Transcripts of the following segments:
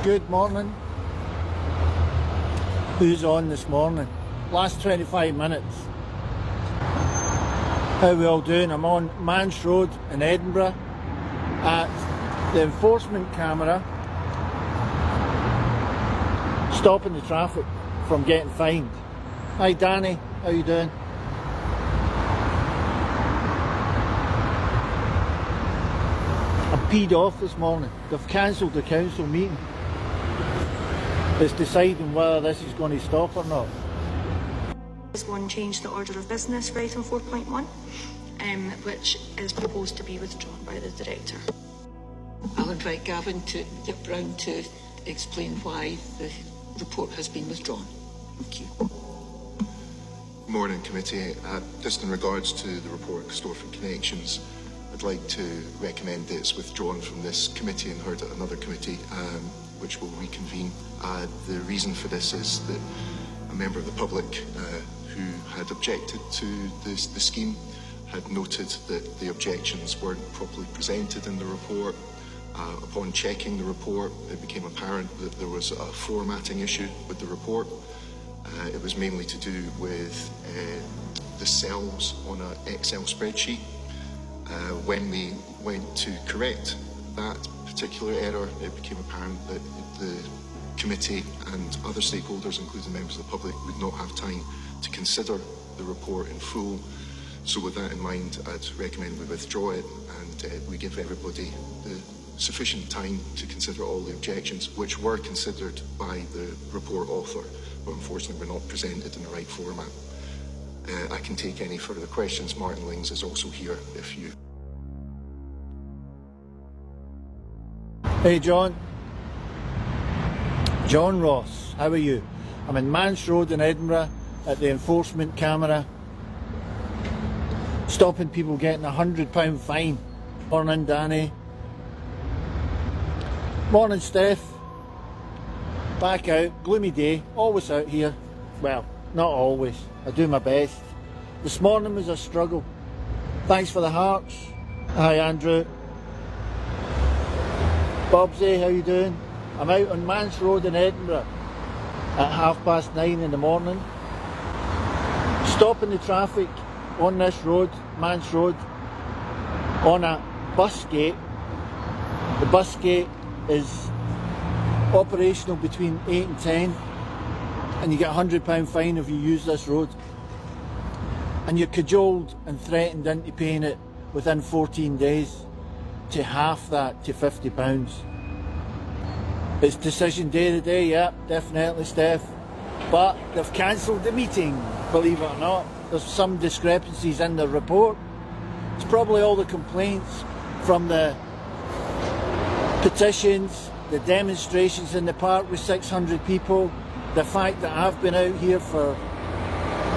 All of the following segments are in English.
Good morning. Who's on this morning? Last 25 minutes. How we all doing? I'm on Manse Road in Edinburgh at the enforcement camera stopping the traffic from getting fined. Hi Danny, how you doing? I'm peed off this morning. They've cancelled the council meeting. It's deciding whether this is going to stop or not. One, change the order of business for item 4.1, which is proposed to be withdrawn by the Director. I'll invite Gavin to get round to explain why the report has been withdrawn. Thank you. Good morning, committee. Just in regards to the report Storefront Connections, I'd like to recommend it's withdrawn from this committee and heard at another committee, which will reconvene. The reason for this is that a member of the public who had objected to the scheme had noted that the objections weren't properly presented in the report. Upon checking the report, it became apparent that there was a formatting issue with the report. It was mainly to do with the cells on an Excel spreadsheet. When we went to correct that particular error, it became apparent that the committee and other stakeholders, including members of the public, would not have time to consider the report in full. So with that in mind, I'd recommend we withdraw it and we give everybody the sufficient time to consider all the objections, which were considered by the report author, but unfortunately were not presented in the right format. I can take any further questions. Martin Lings is also here if you... Hey John. John Ross, how are you? I'm in Manse Road in Edinburgh at the enforcement camera, stopping people getting a £100 fine. Morning Danny. Morning Steph. Back out, gloomy day, always out here. Well, not always, I do my best. This morning was a struggle. Thanks for the hearts. Hi Andrew. Bobsy, how you doing? I'm out on Manse Road in Edinburgh at 9:30 in the morning, stopping the traffic on this road, Manse Road, on a bus gate. The bus gate is operational between 8 and 10, and you get a £100 fine if you use this road. And you're cajoled and threatened into paying it within 14 days to half that, to £50. It's decision day today, yeah, definitely Steph. But they've cancelled the meeting, believe it or not. There's some discrepancies in the report. It's probably all the complaints from the petitions, the demonstrations in the park with 600 people, the fact that I've been out here for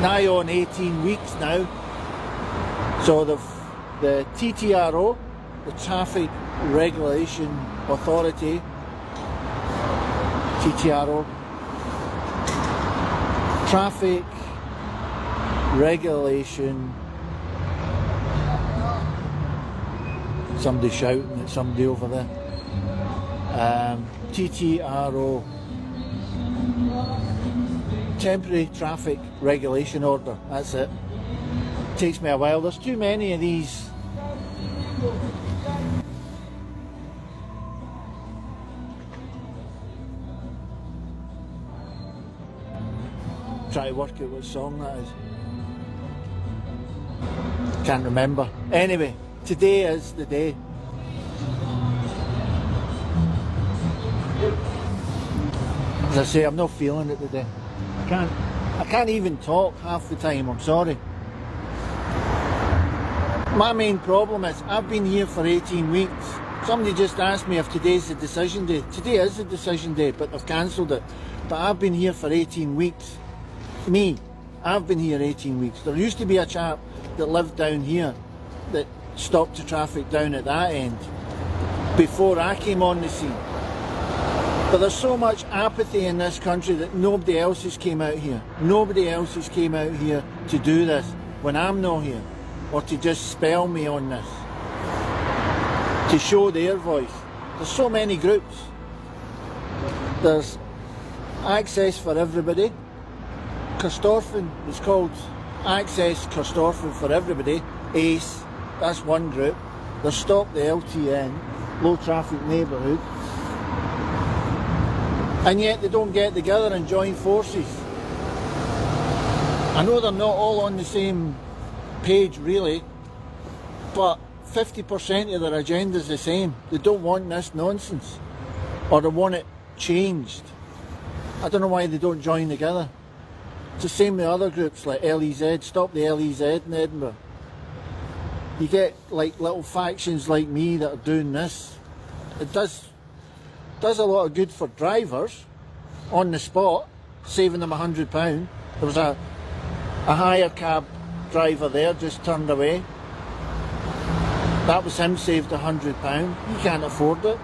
nigh on 18 weeks now. So the TRO, the Traffic Regulation Authority, TRO, Traffic Regulation, somebody shouting at somebody over there, TRO, Temporary Traffic Regulation Order, that's it. Takes me a while, there's too many of these. Try to work out what song that is. Can't remember. Anyway, today is the day. As I say, I'm not feeling it today. I can't even talk half the time, I'm sorry. My main problem is I've been here for 18 weeks. Somebody just asked me if today's the decision day. Today is the decision day, but they've cancelled it. But I've been here for 18 weeks. I've been here 18 weeks. There used to be a chap that lived down here that stopped the traffic down at that end before I came on the scene. But there's so much apathy in this country that nobody else has came out here. Nobody else has came out here to do this when I'm not here, or to just spell me on this, to show their voice. There's so many groups. There's access for everybody. Corstorphine is called Access Corstorphine for Everybody, ACE, that's one group. There's Stop the LTN, Low Traffic Neighbourhood. And yet they don't get together and join forces. I know they're not all on the same page really, but 50% of their agenda is the same. They don't want this nonsense, or they want it changed. I don't know why they don't join together. It's the same with other groups like LEZ, Stop the LEZ in Edinburgh. You get like little factions like me that are doing this. It does a lot of good for drivers on the spot, saving them £100. There was a hire cab driver there, just turned away. That was him saved £100. He can't afford it.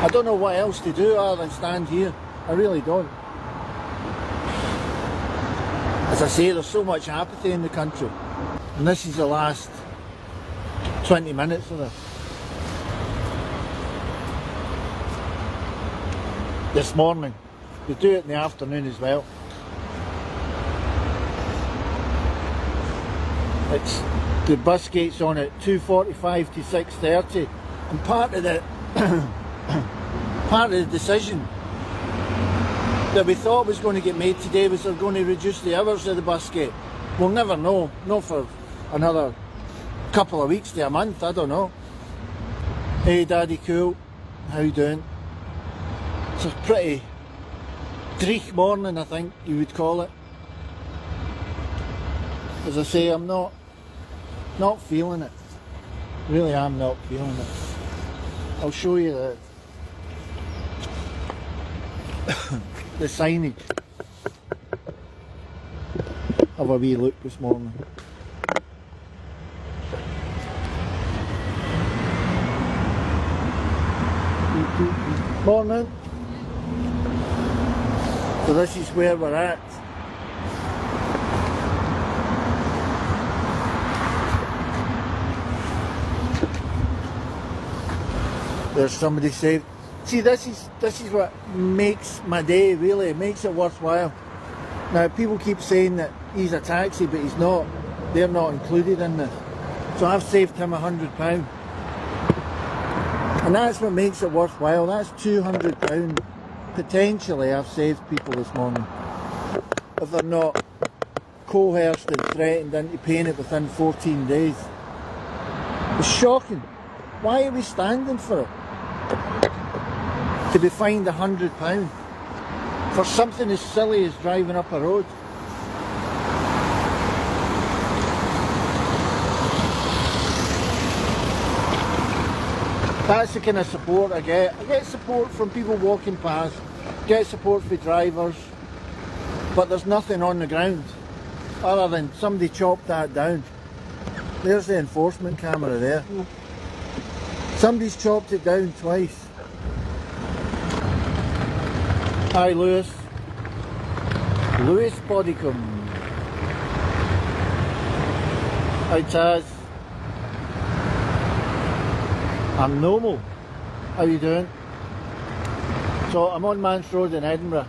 I don't know what else to do other than stand here. I really don't. As I say, there's so much apathy in the country. And this is the last 20 minutes of this. This morning. They do it in the afternoon as well. The bus gate's on at 2:45 to 6:30, and part of the decision that we thought was going to get made today was they're going to reduce the hours of the bus gate. We'll never know, not for another couple of weeks to a month, I don't know. Hey Daddy Cool, how you doing? It's a pretty dreich morning, I think you would call it. As I say, I'm not feeling it. Really, I'm not feeling it. I'll show you the signage. Have a wee look this morning. Morning. So this is where we're at. There's somebody saved. See, this is what makes my day, really. It makes it worthwhile. Now, people keep saying that he's a taxi, but he's not. They're not included in this. So I've saved him £100. And that's what makes it worthwhile. That's £200 potentially I've saved people this morning. If they're not coerced and threatened into paying it within 14 days. It's shocking. Why are we standing for it? To be fined £100 for something as silly as driving up a road. That's the kind of support I get. I get support from people walking past, get support for drivers, but there's nothing on the ground other than somebody chopped that down. There's the enforcement camera there. Somebody's chopped it down twice. Hi Lewis. Lewis Bodycomb. Hi Taz. I'm normal. How you doing? So I'm on Mans Road in Edinburgh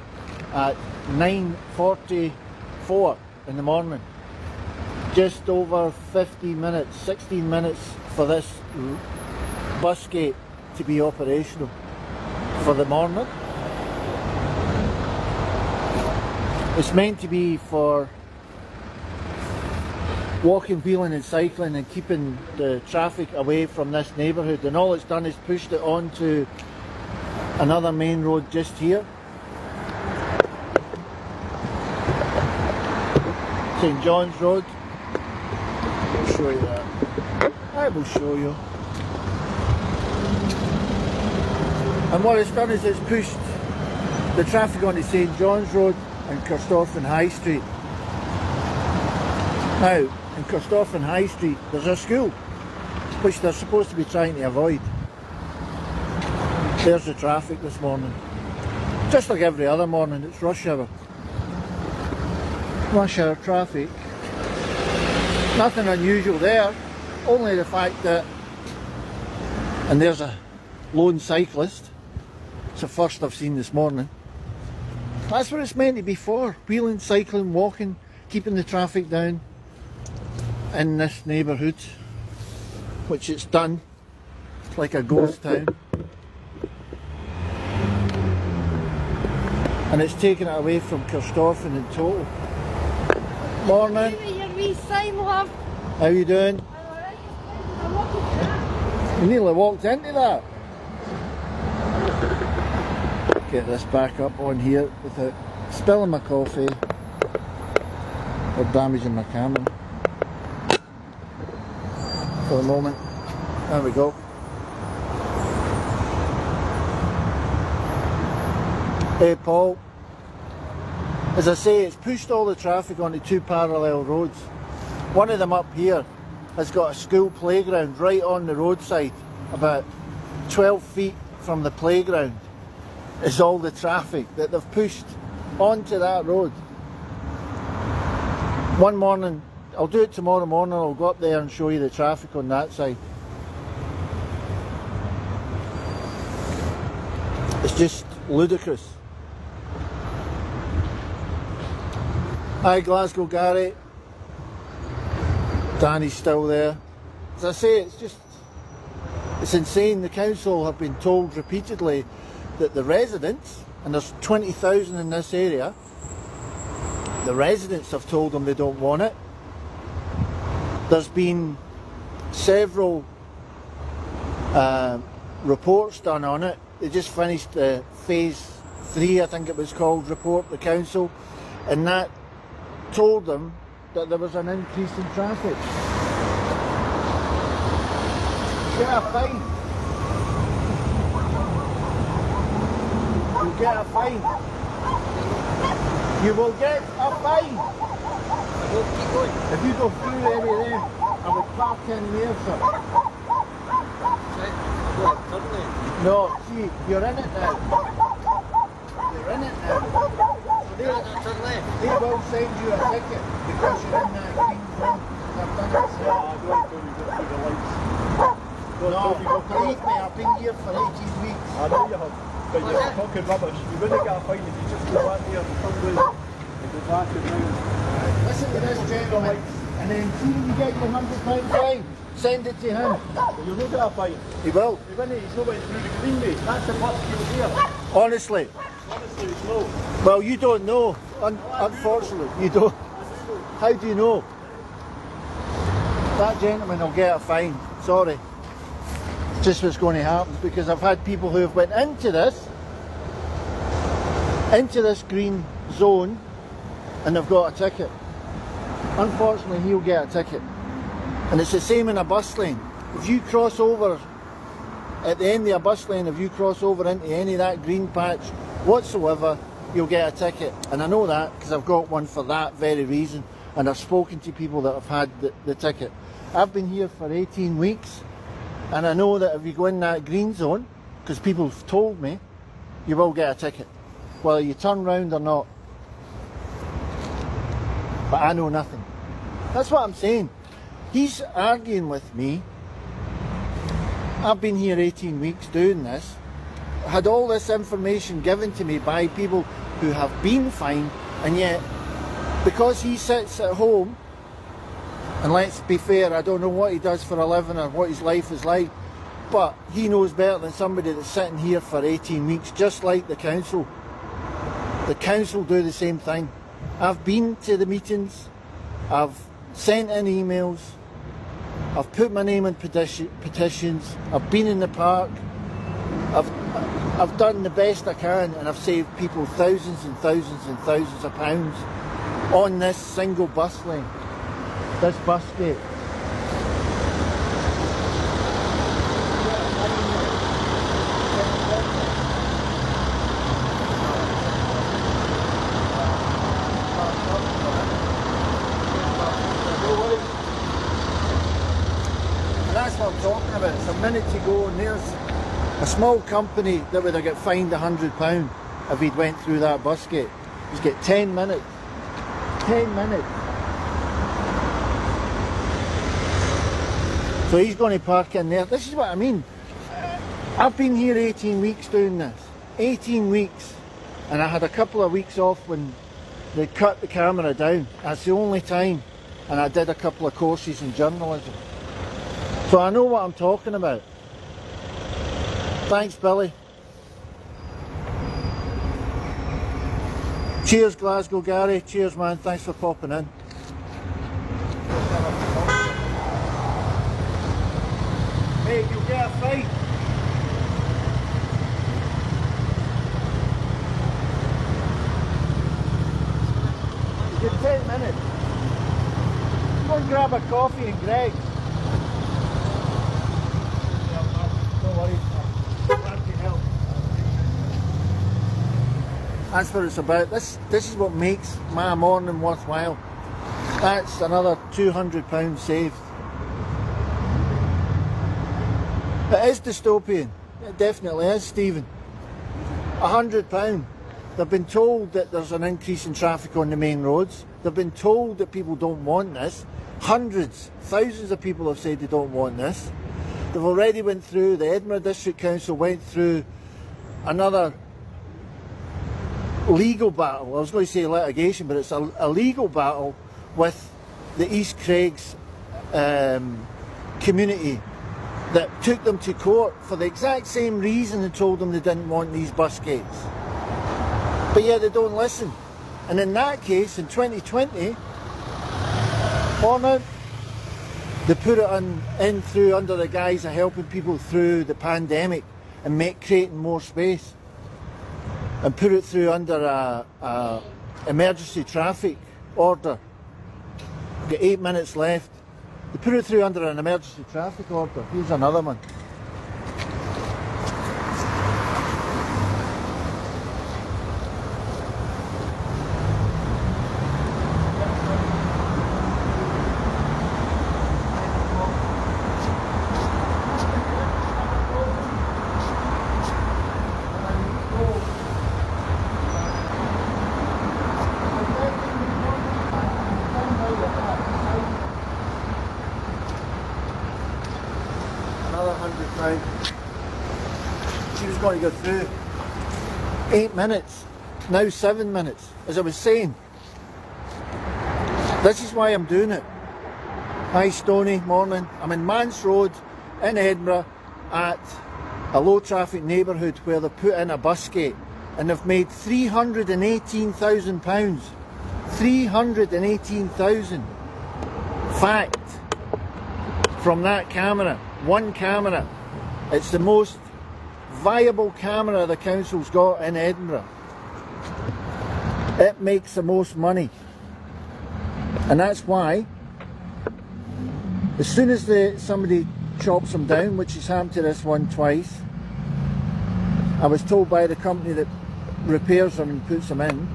at 9:44 in the morning. Just over 15 minutes, 16 minutes for this bus gate to be operational for the morning. It's meant to be for walking, wheeling and cycling and keeping the traffic away from this neighbourhood, and all it's done is pushed it onto another main road just here. St John's Road. I'll show you that. I will show you. And what it's done is it's pushed the traffic onto St John's Road and Corstorphine High Street. Now, in Corstorphine High Street, there's a school, which they're supposed to be trying to avoid. There's the traffic this morning. Just like every other morning, it's rush hour. Rush hour traffic. Nothing unusual there, only the fact that, and there's a lone cyclist It's the first I've seen this morning. That's what it's meant to be for. Wheeling, cycling, walking, keeping the traffic down in this neighbourhood, which it's done. It's like a ghost town. And it's taken it away from Kirstofan in total. Morning. How you doing? You nearly walked into that. Get this back up on here without spilling my coffee or damaging my camera. For the moment. There we go. Hey Paul, as I say, it's pushed all the traffic onto two parallel roads. One of them up here has got a school playground right on the roadside. About 12 feet from the playground is all the traffic that they've pushed onto that road. One morning, I'll do it tomorrow morning, I'll go up there and show you the traffic on that side. It's just ludicrous. Hi Glasgow Gary. Danny's still there. As I say, it's insane. The council have been told repeatedly that the residents, and there's 20,000 in this area, the residents have told them they don't want it. There's been several reports done on it. They just finished the phase 3, I think it was called, report, the council, and that told them that there was an increase in traffic. Get a fine. You get a fine. You will get a fine. If you go through any of them, I would park in there, sir. No, see, you're in it now. You're in it now. They will send you a ticket because you're in that green zone. I've done it, sir. I don't tell you go through the lights. No, believe me, I've been here for 18 weeks. I know you have, but you're talking rubbish. You wouldn't get a fine if you just go back there and come with and go back and round. Listen to this gentleman, and then see when you get your £100 fine, send it to him. Well, you'll not get a fine. He will. He wouldn't, he's not went through the greenway. That's the bus queue here. Honestly. Honestly, it's no. Well, you don't know. Unfortunately, you don't. How do you know? That gentleman will get a fine. Sorry. It's just what's going to happen, because I've had people who have went into this green zone and they've got a ticket. Unfortunately, he'll get a ticket. And it's the same in a bus lane. If you cross over at the end of a bus lane, if you cross over into any of that green patch whatsoever, you'll get a ticket. And I know that because I've got one for that very reason, and I've spoken to people that have had the ticket. I've been here for 18 weeks, and I know that if you go in that green zone, because people have told me, you will get a ticket, whether you turn round or not. But I know nothing. That's what I'm saying. He's arguing with me. I've been here 18 weeks doing this, had all this information given to me by people who have been fined, and yet because he sits at home, and let's be fair, I don't know what he does for a living or what his life is like, but he knows better than somebody that's sitting here for 18 weeks, just like the council. The council do the same thing. I've been to the meetings, I've sent in emails, I've put my name in petitions, I've been in the park, I've done the best I can, and I've saved people thousands and thousands and thousands of pounds on this single bus lane, this bus gate. And that's what I'm talking about. It's a minute to go, and there's a small company that would have got fined £100 if he'd went through that bus gate. He's got 10 minutes. 10 minutes. So he's going to park in there. This is what I mean. I've been here 18 weeks doing this. 18 weeks, and I had a couple of weeks off when they cut the camera down. That's the only time, and I did a couple of courses in journalism. So I know what I'm talking about. Thanks, Billy. Cheers, Glasgow Gary. Cheers, man. Thanks for popping in. Mate, you'll get a fine. You get 10 minutes. Go and grab a coffee and Greg. No worries. That's what it's about. This is what makes my morning worthwhile. That's another £200 saved. It is dystopian. It definitely is, Stephen. £100. They've been told that there's an increase in traffic on the main roads. They've been told that people don't want this. Hundreds, thousands of people have said they don't want this. They've already went through, the Edinburgh District Council went through another legal battle. I was going to say litigation, but it's a legal battle with the East Craigs community that took them to court for the exact same reason and told them they didn't want these bus gates. But yet they don't listen. And in that case, in 2020, they put it in through under the guise of helping people through the pandemic and creating more space, and put it through under a emergency traffic order. We've got 8 minutes left. They put it through under an emergency traffic order. Here's another one. She was going to go through. 8 minutes, now 7 minutes. As I was saying, this is why I'm doing it. Hi Stoney, morning. I'm in Mance Road in Edinburgh at a low traffic neighbourhood where they put in a bus gate and they've made £318,000. 318,000. Fact. From that camera. One camera. It's the most viable camera the council's got in Edinburgh. It makes the most money. And that's why, as soon as somebody chops them down, which has happened to this one twice, I was told by the company that repairs them and puts them in,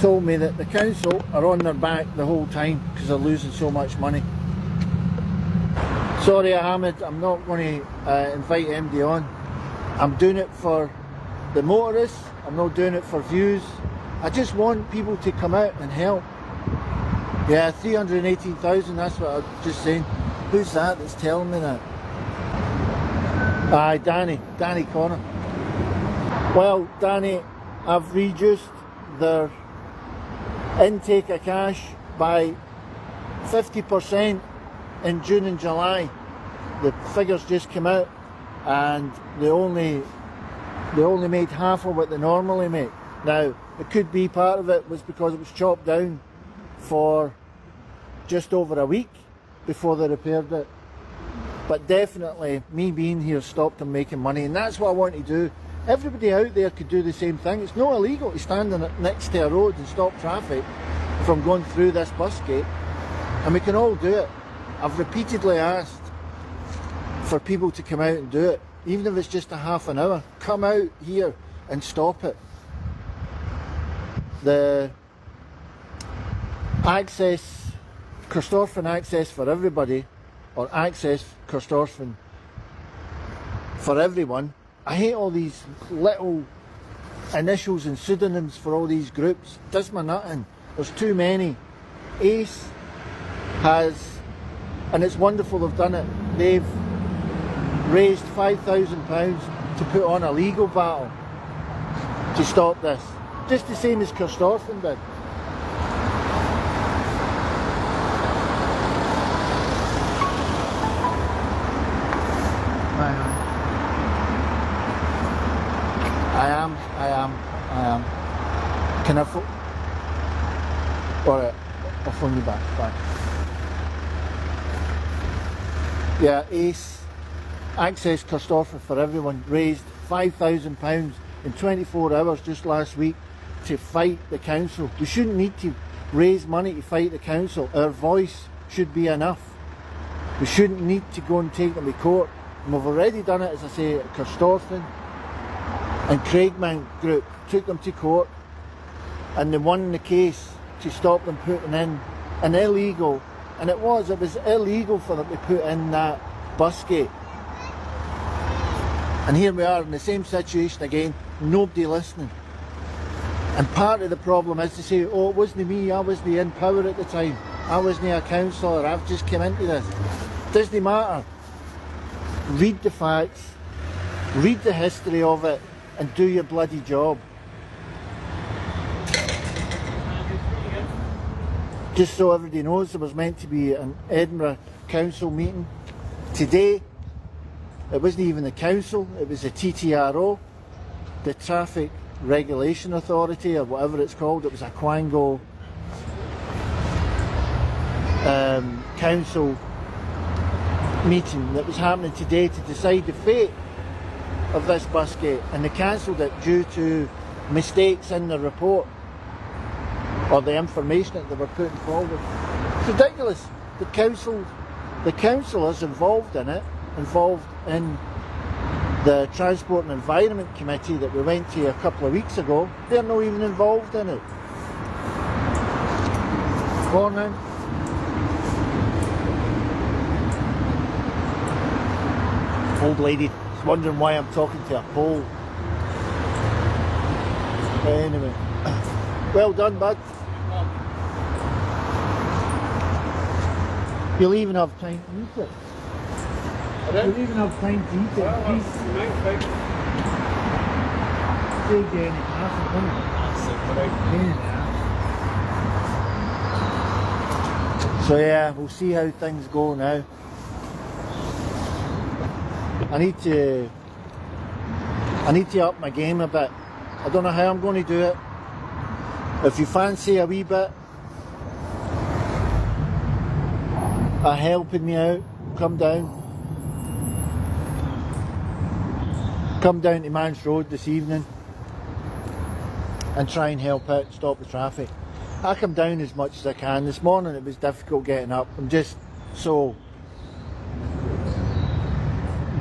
told me that the council are on their back the whole time because they're losing so much money. Sorry Ahmed, I'm not going to invite MD on. I'm doing it for the motorists, I'm not doing it for views. I just want people to come out and help. Yeah, 318,000, that's what I was just saying. Who's that's telling me that? Aye, Danny Connor. Well, Danny, I've reduced their intake of cash by 50% in June and July. The figures just came out and they only made half of what they normally make. Now, it could be part of it was because it was chopped down for just over a week before they repaired it. But definitely, me being here stopped them making money, and that's what I want to do. Everybody out there could do the same thing. It's not illegal to stand next to a road and stop traffic from going through this bus gate, and we can all do it. I've repeatedly asked for people to come out and do it, even if it's just a half an hour. Come out here and stop it. The access, Corstorphine access for everybody, or access Corstorphine for everyone. I hate all these little initials and pseudonyms for all these groups. Does my nut in. There's too many. ACE has, and it's wonderful they've done it, they've raised £5,000 to put on a legal battle to stop this. Just the same as Kirkstofton did. I am. Can I Alright, I'll phone you back. Bye. Yeah, ACE, Access Kirkstofton for Everyone, raised £5,000 in 24 hours just last week to fight the council. We shouldn't need to raise money to fight the council. Our voice should be enough. We shouldn't need to go and take them to court. And we've already done it, as I say, at Kirkstofton. And Craigmount Group took them to court and they won the case to stop them putting in an illegal, and it was illegal for them to put in that bus gate. And here we are in the same situation again, nobody listening. And part of the problem is to say, oh, it wasn't me, I wasn't in power at the time, I wasn't a councillor, I've just come into this. Doesn't matter. Read the facts, read the history of it, and do your bloody job. Just so everybody knows, there was meant to be an Edinburgh Council meeting today. It wasn't even the council, it was the TRO, the Traffic Regulation Authority, or whatever it's called. It was a Quango council meeting that was happening today to decide the fate of this bus gate, and they cancelled it due to mistakes in the report or the information that they were putting forward. It's ridiculous. The councillors involved in it, involved in the Transport and Environment Committee that we went to a couple of weeks ago, they're not even involved in it. Morning. Old lady wondering why I'm talking to a pole. Anyway, well done, bud. You'll even have time to eat it. You'll even have time to eat it in peace. Saved you any hassle, wouldn't it? So yeah, we'll see how things go now. I need to up my game a bit. I don't know how I'm going to do it. If you fancy a wee bit of helping me out, come down to Mans Road this evening and try and help out, stop the traffic. I come down as much as I can. This morning it was difficult getting up. I'm just so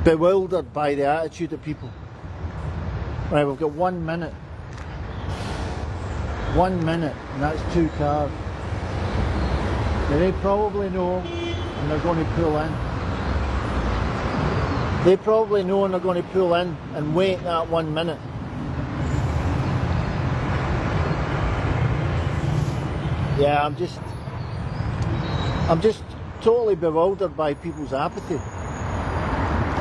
bewildered by the attitude of people. Right, we've got 1 minute. 1 minute, and that's 2 cars. Now they probably know, and they're going to pull in. They probably know and they're going to pull in and wait that 1 minute. Yeah, I'm just totally bewildered by people's apathy.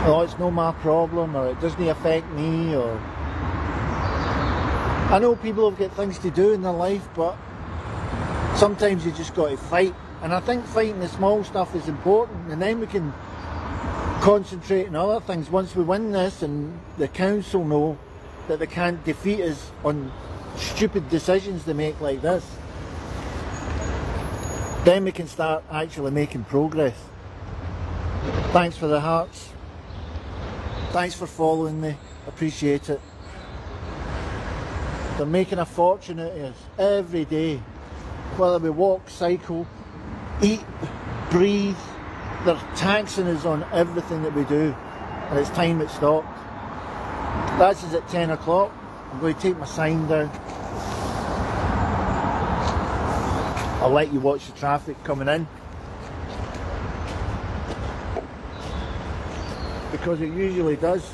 Oh, it's not my problem, or it doesn't affect me, or... I know people have got things to do in their life, but sometimes you just got to fight. And I think fighting the small stuff is important, and then we can concentrate on other things. Once we win this and the council know that they can't defeat us on stupid decisions they make like this, then we can start actually making progress. Thanks for the hearts. Thanks for following me. Appreciate it. They're making a fortune out of us every day. Whether we walk, cycle, eat, breathe, they're taxing us on everything that we do. And it's time it stopped. That's us at 10 o'clock. I'm going to take my sign down. I'll let you watch the traffic coming in, because it usually does.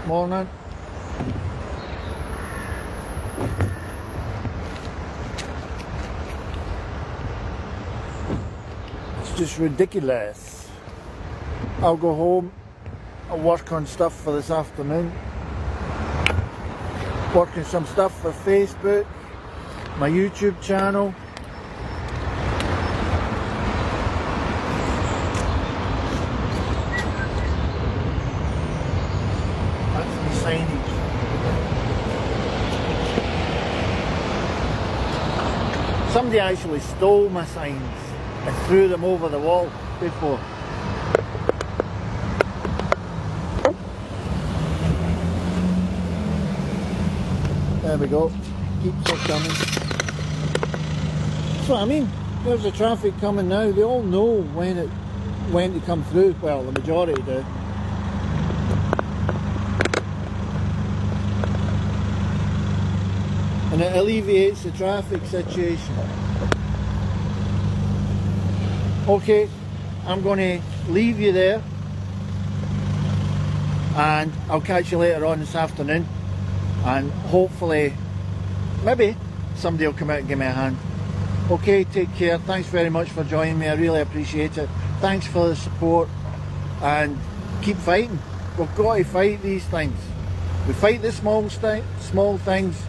Morning. It's just ridiculous. I'll go home, I'll work on stuff for this afternoon, Working some stuff for Facebook, my YouTube channel. That's the signage. Somebody actually stole my signs and threw them over the wall before. There we go. Keeps it coming. That's what I mean. There's the traffic coming now. They all know when to come through. Well, the majority do. And it alleviates the traffic situation. Okay, I'm going to leave you there, and I'll catch you later on this afternoon, and hopefully maybe somebody will come out and give me a hand. Okay, take care. Thanks very much for joining me. I really appreciate it. Thanks for the support, and keep fighting. We've got to fight these things. We fight the small things,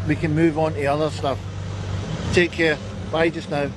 we can move on to other stuff. Take care. Bye just now.